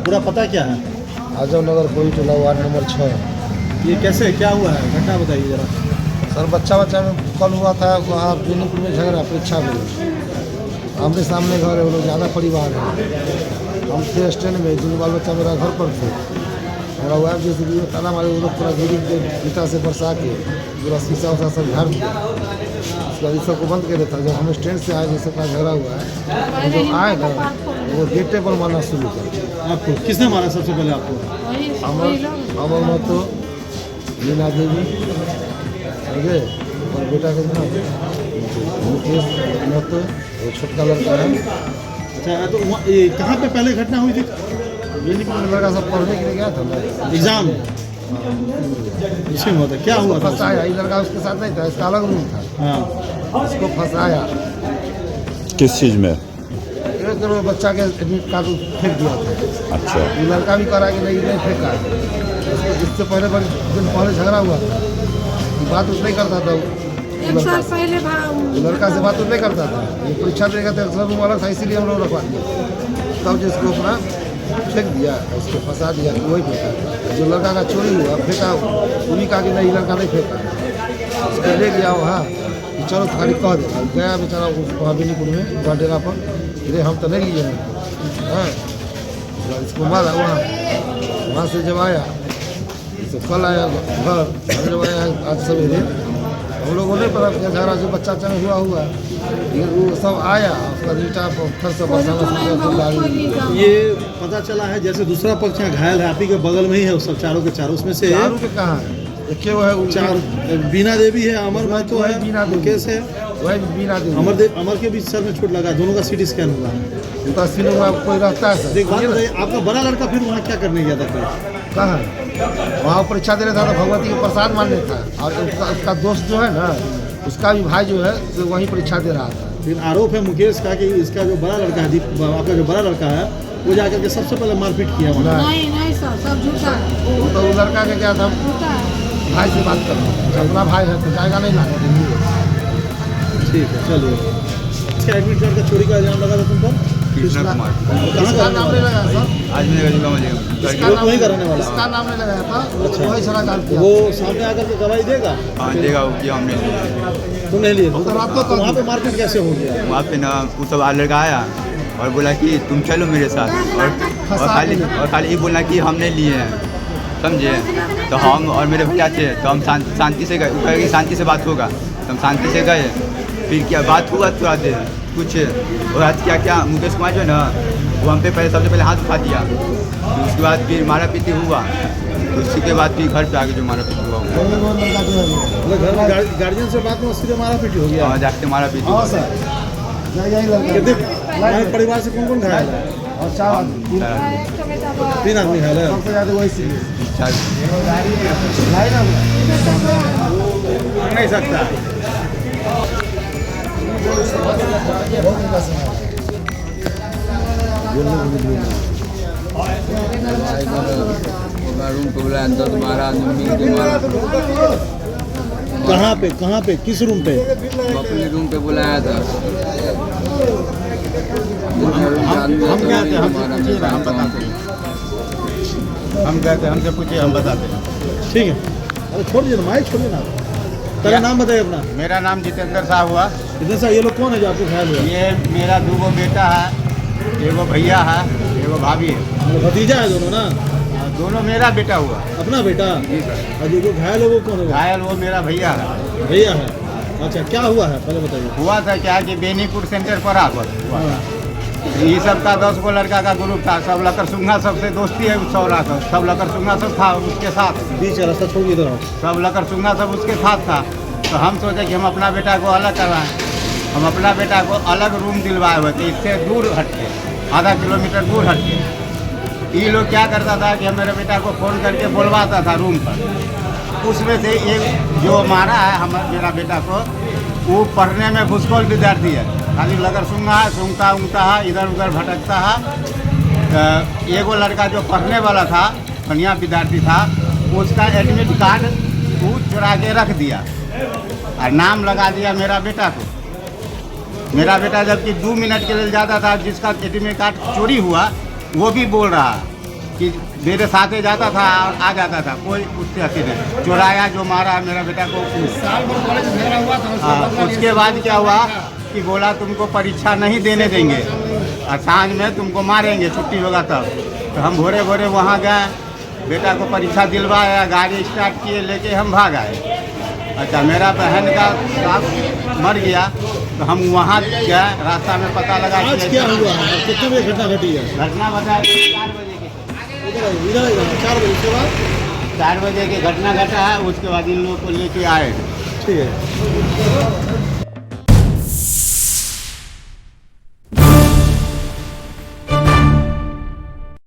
पूरा पता क्या है? आजम नगर कोई टोला वार्ड नंबर 6। ये कैसे क्या हुआ है, घटना बताइए जरा। सर बच्चा में कल हुआ था वहाँ बेनीपुर में झगड़ा परीक्षा में। आमने सामने घर है, वो लोग ज़्यादा परिवार है। हम थे स्टैंड में, जिन बाल बच्चा मेरा घर पर थे। मेरा वाइफ जैसे भी ताला मारे, वो लोग पूरा गिरी के ईटा से बरसा के पूरा शीशा उसा सब झाड़ दिया। उसके बाद इस सबको बंद कर देता। जब हम स्टैंड से आए, जैसे का झगड़ा हुआ है, जब आए ना वो गेटे पर मारना शुरू कर। आपको किसने मारा सबसे पहले? आपको? अमर महतो, मीना देवी, समझे, और बेटा का नाम मुकेश महतो, वो छोटका लड़का है। अच्छा, तो ये कहाँ पे पहले घटना हुई थी? बेनीपुर में लड़का सब पढ़ने के लिए गया था ना, एग्जाम इसी में होता। क्या हुआ था? फंसाया। ये लड़का उसके साथ नहीं था, इसका अलग रूम था। हाँ, उसको फंसाया। किस चीज़ में? एक दिन वो बच्चा के एडमिट कार्ड फेंक दिया था। अच्छा, ये लड़का भी करा कि नहीं फेंका है। इससे पहले दिन पहले झगड़ा हुआ था। बात उस नहीं करता था। एक साल पहले लड़का से बात नहीं करता था। ये परीक्षा देगा तो अक्सर रूम अलग था, इसीलिए हम लोग रखवा दिया। तब जिसको अपना फेंक दिया, उसको फंसा दिया कि वही फेंका। जो लड़का का चोरी हुआ फेंका, उन्हीं का कि नहीं लड़का नहीं फेंका। उसको ले गया वहाँ कि चलो खाली कह दे। गया बेचारा वहाँ बेनीपुर में डेरा पर, अरे हम तो नहीं लिए हैं। इसको मारा वहाँ से जब आया तो कल आया घर, जब आया आज सवेरे, हम लोगों ने पता झगड़ा जो बच्चा में हुआ वो सब आया। उसका ईटा पत्थर से बरसाना। ये पता चला है जैसे दूसरा पक्ष यहाँ घायल है, आप ही के बगल में ही है, सब चारों के चारों। उसमें से चारों के कहाँ है? एक वो है चार, बीना देवी है, अमर महतो है, बीना देवी मुकेश है, वही बीना देवी। अमर के भी सर में चोट लगा। दोनों का सीटी स्कैन हुआ है। उनका सीने में कोई रहता है सर। देख बात बताइए, आपका बड़ा लड़का फिर वहाँ क्या करने गया था? फिर कहाँ है? वहाँ परीक्षा देने था तो भगवती को प्रसाद मानने था। और उसका दोस्त जो है ना, उसका भी भाई जो है तो वहीं परीक्षा दे रहा था। फिर आरोप है मुकेश का कि इसका जो बड़ा लड़का है, आपका जो बड़ा लड़का है, वो जाकर के सबसे पहले मारपीट किया वहाँ। नहीं सर, सब झूठा है। वो तो लड़का के क्या था, भाई से बात करना, अपना भाई है तो जाएगा नहीं लाने। ठीक है, चलिए। इसका एडमिट कार्ड का चोरी का इल्जाम लगा था तुम पर? कृष्णा कुमार। कहाँ का नाम नहीं लगाया सर? आज मेरे जिला में वही कराने वाला। इसका नाम नहीं लगाया था, वही सारा काम किया। वो सामने आकर के गवाही देगा? हाँ देगा, वो किया हमने लिए। तुम नहीं लिए? तो रात को वहाँ पे मारपीट कैसे हो गया? वहाँ पे ना वो सब लड़का आया और बोला कि तुम चलो मेरे साथ, और खाली ये बोला कि हमने लिए हैं, समझे। तो हम और मेरे भैया थे, तो हम शांति से गए। कहे कि शांति से बात होगा, तो हम शांति से गए। फिर क्या बात हुआ थोड़ा देर कुछ, और आज क्या मुकेश कुमार जो है ना, वो हम पे सबसे पहले हाथ उठा दिया। तो उसके बाद फिर मारा पीटी हुआ। तो उसी के बाद फिर घर पे आके जो मारा पीटी हुआ, घर में गार्जियन से बात में सीधे मारा पीटी हो गया? हाँ, जाके मारा पीटी हुआ। परिवार से कौन कौन घायल है? और 4 आदमी, 3 आदमी घायल है। सबसे ज़्यादा वही सी नहीं सकता। रूम पे बुलाया तो तुम्हारा कहाँ पे किस रूम पे? अपने रूम पे बुलाया था। हम क्या थे? हम बताते हैं। हम कहते हैं, हमसे पूछिए, हम बताते हैं। ठीक है, अरे छोड़िए ना, माइक छोड़िए ना। तेरा नाम बताइए अपना। मेरा नाम जितेंद्र साहब हुआ। जितेंद्र साहब, ये लोग कौन है जो आपको घायल हुआ? ये मेरा 2 बेटा है, एगो भैया है, एगो भाभी है। भतीजा है दोनों ना? दोनों मेरा बेटा हुआ। अपना बेटा? जी सर। और जो घायल है वो कौन है? घायल वो मेरा भैया है। भैया है। अच्छा, क्या हुआ है पहले बताइए। हुआ था क्या कि बेनीपुर सेंटर पर आकर हुआ था। ये सब का 10 गो लड़का का ग्रुप था। सब लकर सुंगा सबसे दोस्ती है, 100 लाख सब लकर सुंगा सब था उसके साथ। बीच रास्ता छोड़ इधर आओ। सब लकर सुंगा सब उसके साथ था। तो हम सोचे कि हम अपना बेटा को अलग करवाएं। हम अपना बेटा को अलग रूम दिलवाए हुए थे, इससे दूर हट के, आधा किलोमीटर दूर हट के। ये लोग क्या करता था कि मेरे बेटा को फ़ोन करके बुलवाता था रूम पर। उसमें से एक जो मारा है मेरा बेटा को, वो पढ़ने में भूसकोल विद्यार्थी है। खाली लगर सूंघा है, सूंघता ऊँगता है, इधर उधर भटकता है। एगो लड़का जो पढ़ने वाला था, बढ़िया विद्यार्थी था, उसका एडमिट कार्ड वो चुरा के रख दिया और नाम लगा दिया मेरा बेटा को। मेरा बेटा जबकि 2 मिनट के लिए जाता था, जिसका एटीएम कार्ड चोरी हुआ वो भी बोल रहा कि मेरे साथ ही जाता था और आ जाता था, कोई उससे अति नहीं चुराया जो मारा मेरा बेटा को। साल भर कॉलेज में झगड़ा हुआ था, हाँ, उसके बाद क्या हुआ कि बोला तुमको परीक्षा नहीं देने देंगे और सांझ में तुमको मारेंगे, छुट्टी होगा तब। तो हम भोरे भोरे वहाँ गए, बेटा को परीक्षा दिलवाया, गाड़ी स्टार्ट किए, लेके हम भाग आए। अच्छा, मेरा बहन का साथ मर गया तो हम वहाँ गए, रास्ता में पता लगा आज क्या हुआ है, कितने बजे घटना घटी है? घटना बताया 4 बजे के, इधर 4 बजे के बाद 4 बजे की घटना घटा है। उसके बाद इन लोगों को लेके आए। ठीक है।